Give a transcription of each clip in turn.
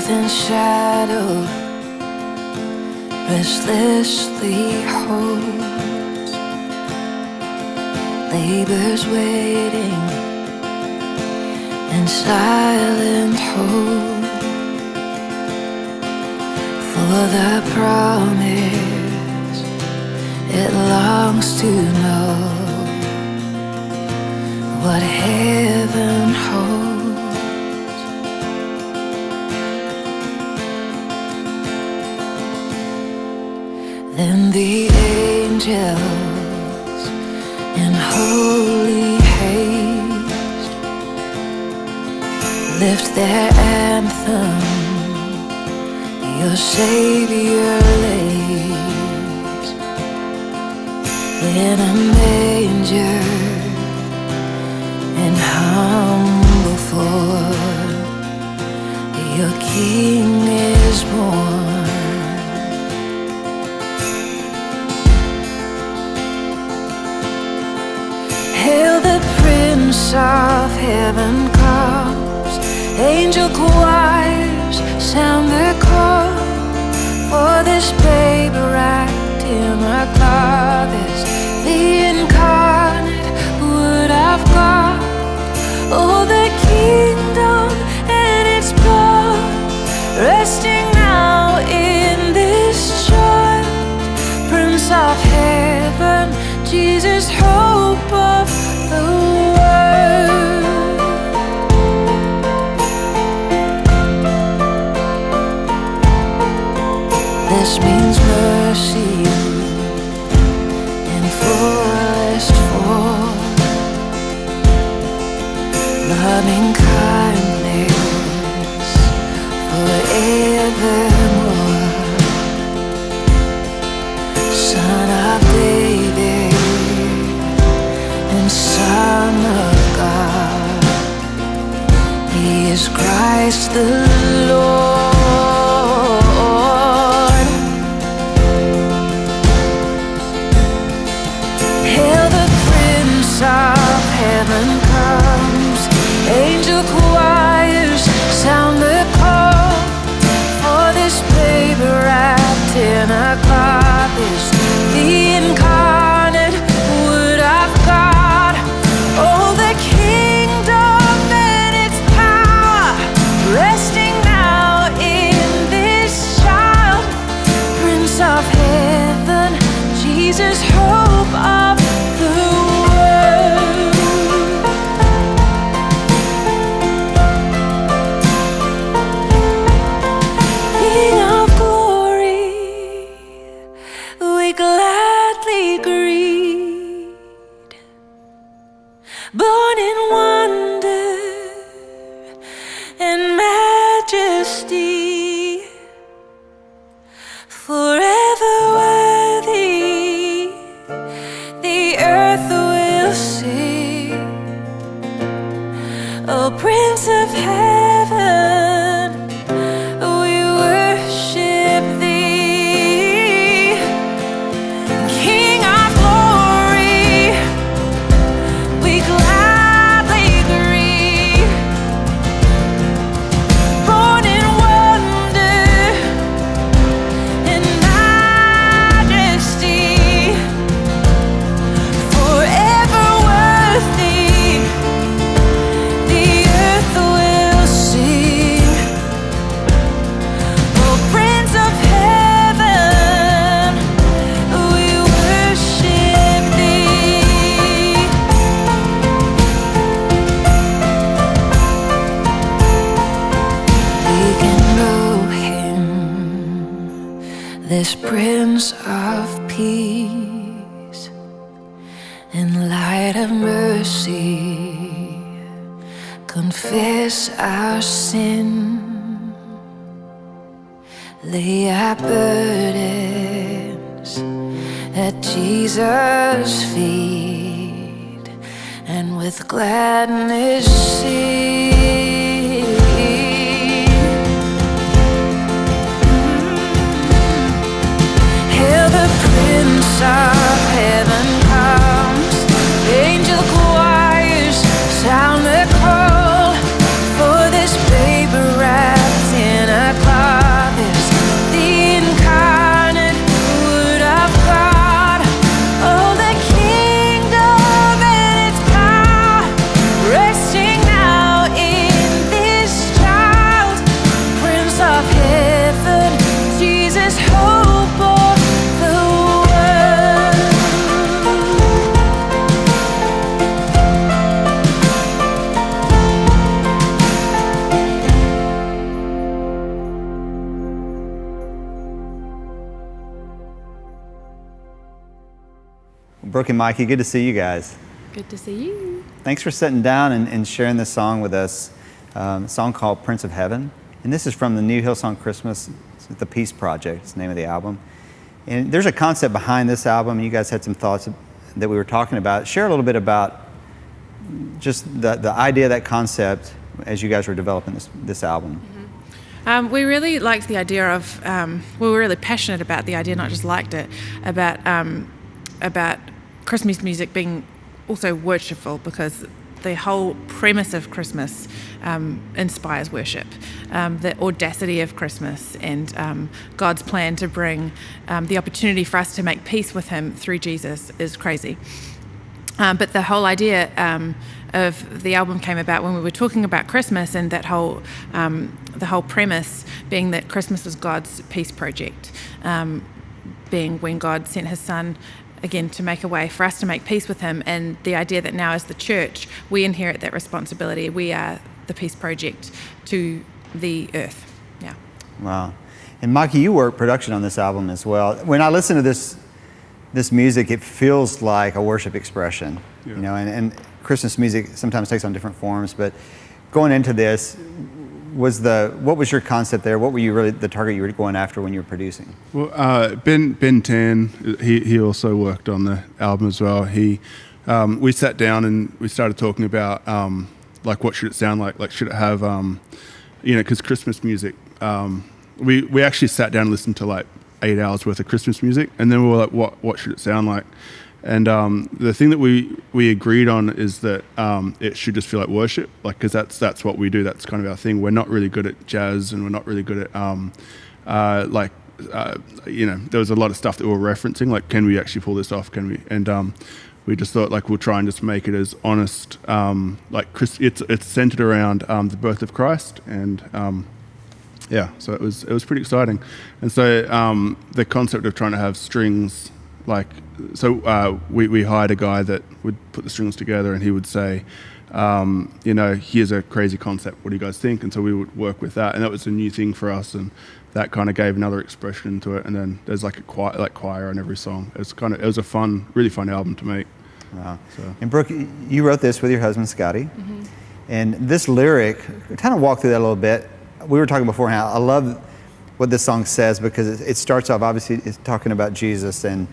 earth in shadow restlessly holds, labor's waiting in silent hope for the promise it longs to know what heaven holds. Then the angels in holy haste lift their anthem, your Savior lays in a manger in humble form. Your King is born. Hail the Prince of Heaven comes, angel choirs sound the call for this babe wrapped in a cloth is the incarnate Word of God. Oh, the kingdom and its blood resting now in this child, Prince of Heaven, Jesus, hope of the world. This means mercy in fullest form, loving kindness forevermore. Son of David and Son of God, He is Christ the Lord. Hail the Prince of Heaven comes, angel choirs sound the call for this babe wrapped in a cloth is the incarnate Word of God. Oh, the kingdom and its power resting now in this child, Prince of Heaven, Jesus, hope of the world. King of glory, we gladly greet, born in wonder and majesty, forever worthy, the earth will sing. Oh, Prince of Heaven, we worship Thee. King of glory, we gladly greet, born in wonder and majesty, forever worthy, the earth will sing. Oh, Prince of Heaven, we worship Thee. We can know Him, this Prince of Peace, in light of mercy, confess our sin, lay our burdens at Jesus' feet, and with gladness sing. Hail the Prince of Heaven comes, angel choirs sound the call for this babe wrapped in a Brooke and Mikey, good to see you guys. Good to see you. Thanks for sitting down and sharing this song with us. A song called Prince of Heaven. And this is from the new Hillsong Christmas, the Peace Project. It's the name of the album. And there's a concept behind this album. You guys had some thoughts that we were talking about. Share a little bit about just the idea, that concept, as you guys were developing this album. We really liked the idea of, we were really passionate about the idea, not just liked it, about Christmas music being also worshipful, because the whole premise of Christmas inspires worship. The audacity of Christmas and God's plan to bring the opportunity for us to make peace with Him through Jesus is crazy. But the whole idea of the album came about when we were talking about Christmas, and that whole the whole premise being that Christmas was God's peace project, being when God sent His Son again to make a way for us to make peace with Him, and the idea that now as the church we inherit that responsibility. We are the peace project to the earth. Yeah. Wow. And Mikey, you work production on this album as well. When I listen to this music, it feels like a worship expression. Yeah. You know, and Christmas music sometimes takes on different forms, but going into this, what was your concept there? What were you really, the target you were going after when you were producing? Well, Ben Tan, he also worked on the album as well. We sat down and we started talking about like what should it sound like? Like should it have because Christmas music. We actually sat down and listened to like 8 hours worth of Christmas music, and then we were like, what should it sound like? And the thing that we agreed on is that it should just feel like worship, like, because that's what we do. That's kind of our thing. We're not really good at jazz, and we're not really good at there was a lot of stuff that we were referencing, like, can we actually pull this off? Can we? And we just thought, like, we'll try and just make it as honest. It's centered around the birth of Christ, and so it was pretty exciting. And so the concept of trying to have strings. We hired a guy that would put the strings together, and he would say, here's a crazy concept. What do you guys think? And so we would work with that, and that was a new thing for us, and that kind of gave another expression to it. And then there's like a choir on every song. It was a really fun album to make. Wow. So. And Brooke, you wrote this with your husband Scotty, Mm-hmm. and this lyric, kind of walk through that a little bit. We were talking beforehand. I love what this song says, because it starts off, obviously, it's talking about Jesus and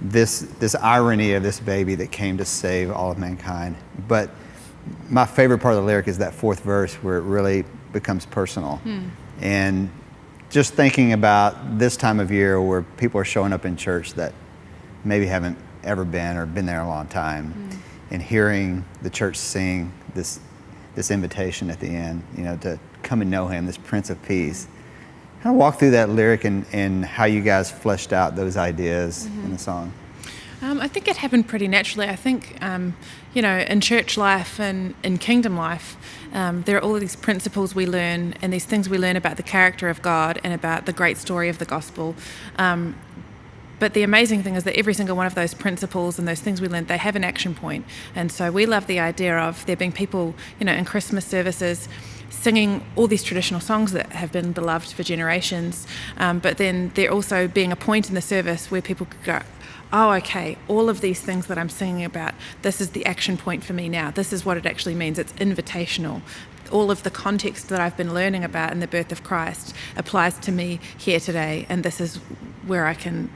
this irony of this baby that came to save all of mankind. But my favorite part of the lyric is that fourth verse, where it really becomes personal. And just thinking about this time of year where people are showing up in church that maybe haven't ever been or been there a long time, and hearing the church sing this invitation at the end, to come and know Him, this Prince of Peace. Kind of walk through that lyric and how you guys fleshed out those ideas in the song. I think it happened pretty naturally. I think, in church life and in kingdom life, there are all of these principles we learn, and these things we learn about the character of God and about the great story of the gospel. But the amazing thing is that every single one of those principles and those things we learned, they have an action point. And so we love the idea of there being people, in Christmas services singing all these traditional songs that have been beloved for generations. But then there also being a point in the service where people could go, oh, okay, all of these things that I'm singing about, this is the action point for me now. This is what it actually means. It's invitational. All of the context that I've been learning about in the birth of Christ applies to me here today, and this is where I can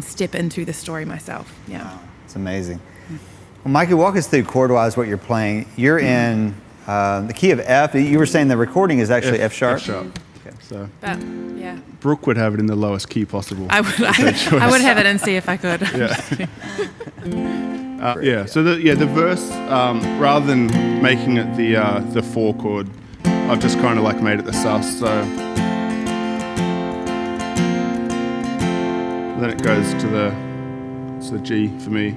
step into the story myself. Yeah. Wow, it's amazing. Well, Mikey, walk us through chord-wise what you're playing. You're in the key of F. You were saying the recording is actually F sharp. F sharp. Okay. So. But yeah. Brooke would have it in the lowest key possible. I would have it and see if I could. So the verse, rather than making it the 4 chord, I've just kind of like made it the sus. So then it goes to the G for me.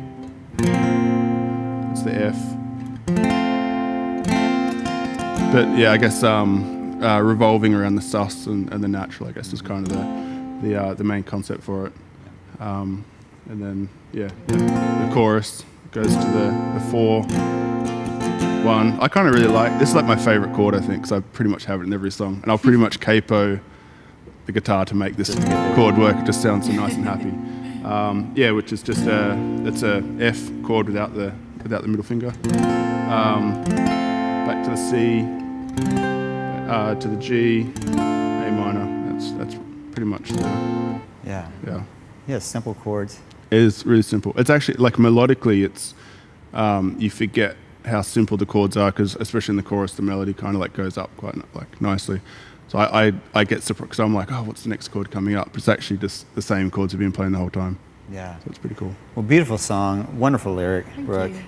It's the F. But yeah, I guess revolving around the sus and the natural, I guess, is kind of the main concept for it. And then the chorus goes to the 4-1. I kind of really this is like my favorite chord, I think, because I pretty much have it in every song, and I'll pretty much capo the guitar to make this chord work. It just sounds so nice and happy. Which is just it's a F chord without the middle finger. Back to the C, to the G, A minor. That's pretty much the Yeah, simple chords. It is really simple. It's actually like melodically, it's you forget how simple the chords are because especially in the chorus, the melody kind of like goes up quite like nicely. So I get surprised because I'm like, oh, what's the next chord coming up? It's actually just the same chords we've been playing the whole time. Yeah. So it's pretty cool. Well, beautiful song, wonderful lyric, Thank Brooke. you.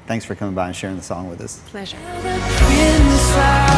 Thanks for coming by and sharing the song with us. Pleasure. Inside